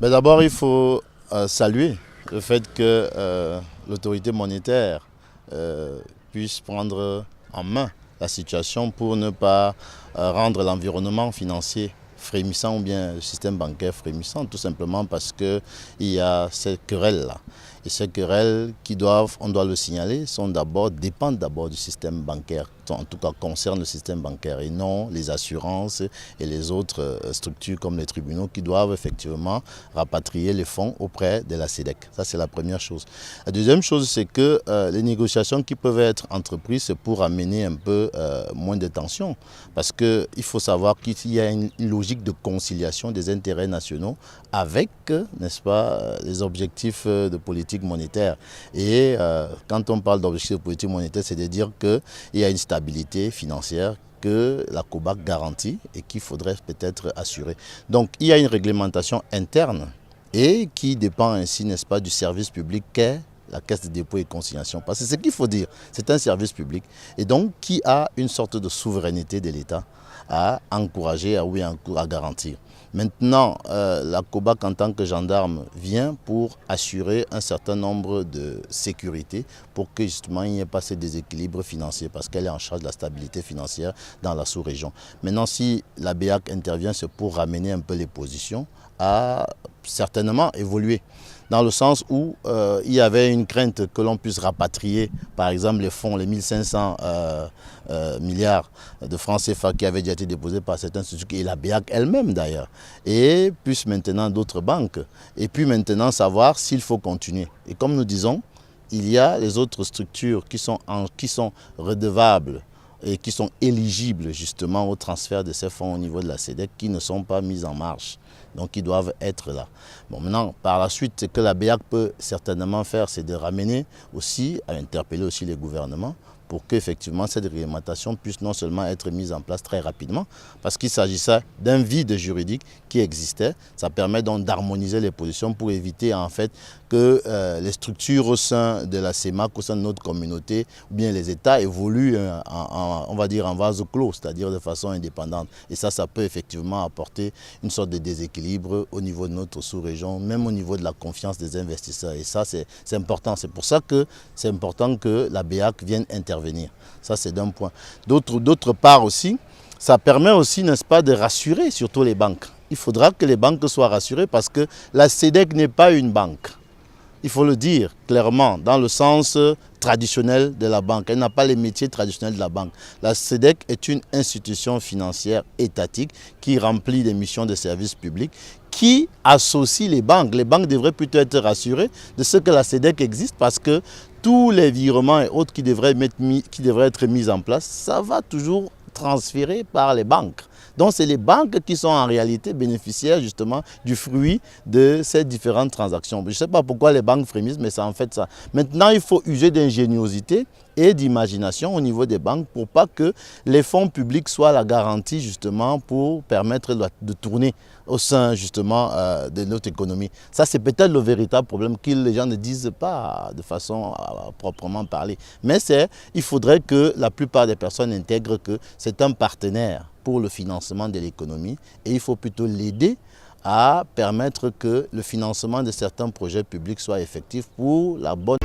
Ben d'abord, il faut saluer le fait que l'autorité monétaire puisse prendre en main la situation pour ne pas rendre l'environnement financier frémissant ou bien le système bancaire frémissant, tout simplement parce qu'il y a ces querelles-là. Et ces querelles on doit le signaler, dépendent d'abord du système bancaire, en tout cas concernent le système bancaire et non les assurances et les autres structures comme les tribunaux qui doivent effectivement rapatrier les fonds auprès de la SEDEC. Ça, c'est la première chose. La deuxième chose, c'est que les négociations qui peuvent être entreprises, c'est pour amener un peu moins de tension. Parce qu'il faut savoir qu'il y a une logique de conciliation des intérêts nationaux avec, n'est-ce pas, les objectifs de politique monétaire. Et quand on parle d'objectifs de politique monétaire, c'est de dire qu'il y a une stabilité financière que la COBAC garantit et qu'il faudrait peut-être assurer. Donc il y a une réglementation interne et qui dépend ainsi, n'est-ce pas, du service public qu'est la Caisse de dépôt et consignation. Parce que c'est ce qu'il faut dire, c'est un service public et donc qui a une sorte de souveraineté de l'État à encourager, à garantir. Maintenant, la COBAC en tant que gendarme vient pour assurer un certain nombre de sécurités pour que justement il n'y ait pas ces déséquilibres financiers parce qu'elle est en charge de la stabilité financière dans la sous-région. Maintenant, si la BEAC intervient, c'est pour ramener un peu les positions à certainement évoluer. Dans le sens où il y avait une crainte que l'on puisse rapatrier, par exemple, les fonds, les 1500 milliards de francs CFA qui avaient déjà été déposés par certains instituts, et la BEAC elle-même d'ailleurs, et plus maintenant d'autres banques, et puis maintenant savoir s'il faut continuer. Et comme nous disons, il y a les autres structures qui sont redevables et qui sont éligibles justement au transfert de ces fonds au niveau de la SEDEC qui ne sont pas mises en marche. Donc ils doivent être là. Bon, maintenant, par la suite, ce que la BEAC peut certainement faire, c'est de ramener aussi, à interpeller aussi les gouvernements pour qu'effectivement cette réglementation puisse non seulement être mise en place très rapidement, parce qu'il s'agissait d'un vide juridique qui existait. Ça permet donc d'harmoniser les positions pour éviter en fait que les structures au sein de la CEMAC, au sein de notre communauté, ou bien les États évoluent on va dire en vase clos, c'est-à-dire de façon indépendante. Et ça peut effectivement apporter une sorte de déséquilibre au niveau de notre sous-région, même au niveau de la confiance des investisseurs. Et ça, c'est important. C'est pour ça que c'est important que la BEAC vienne intervenir. Ça, c'est d'un point. D'autre part aussi, ça permet aussi, n'est-ce pas, de rassurer surtout les banques. Il faudra que les banques soient rassurées parce que la SEDEC n'est pas une banque. Il faut le dire clairement, dans le sens traditionnel de la banque. Elle n'a pas les métiers traditionnels de la banque. La SEDEC est une institution financière étatique qui remplit des missions de service public, qui associe les banques. Les banques devraient plutôt être rassurées de ce que la SEDEC existe parce que tous les virements et autres qui devraient être mis en place, ça va toujours transféré par les banques. Donc c'est les banques qui sont en réalité bénéficiaires justement du fruit de ces différentes transactions. Je ne sais pas pourquoi les banques frémissent, mais c'est en fait ça. Maintenant, il faut user d'ingéniosité et d'imagination au niveau des banques pour pas que les fonds publics soient la garantie justement pour permettre de tourner au sein justement de notre économie. Ça, c'est peut-être le véritable problème que les gens ne disent pas de façon à proprement parler. Mais il faudrait que la plupart des personnes intègrent que c'est un partenaire pour le financement de l'économie et il faut plutôt l'aider à permettre que le financement de certains projets publics soit effectif pour la bonne